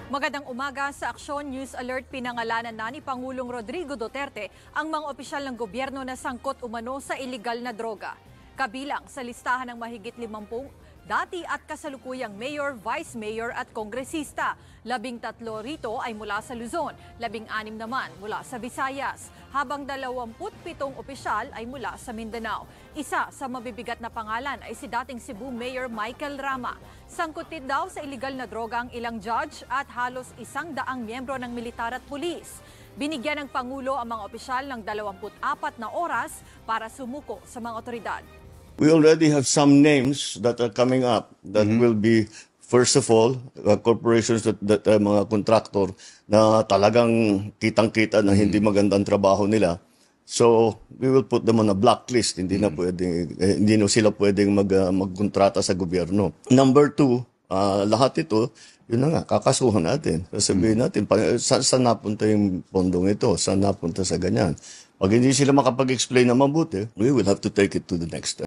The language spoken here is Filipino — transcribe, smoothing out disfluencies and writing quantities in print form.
Magandang umaga sa Aksyon News Alert. Pinangalanan na ni Pangulong Rodrigo Duterte ang mga opisyal ng gobyerno na sangkot umano sa iligal na droga. Kabilang sa listahan ng mahigit 50 dati at kasalukuyang mayor, vice mayor at kongresista. 13 rito ay mula sa Luzon, 16 naman mula sa Visayas, habang 27 opisyal ay mula sa Mindanao. Isa sa mabibigat na pangalan ay si dating Cebu Mayor Michael Rama. Sangkot din daw sa iligal na droga ang ilang judge at halos 100 miyembro ng militar at pulis. Binigyan ng Pangulo ang mga opisyal ng 24 na oras para sumuko sa mga otoridad. We already have some names that are coming up that will be, first of all, corporations that mga contractor na talagang kitang-kita na hindi magandang trabaho nila. So, we will put them on a blacklist. Hindi na sila pwedeng magkontrata sa gobyerno. Number two, lahat ito, yun na nga, kakasuhan natin. Sasabihin natin, saan napunta yung pondong ito? Saan napunta sa ganyan? Pag hindi sila makapag-explain na mabuti, we will have to take it to the next step.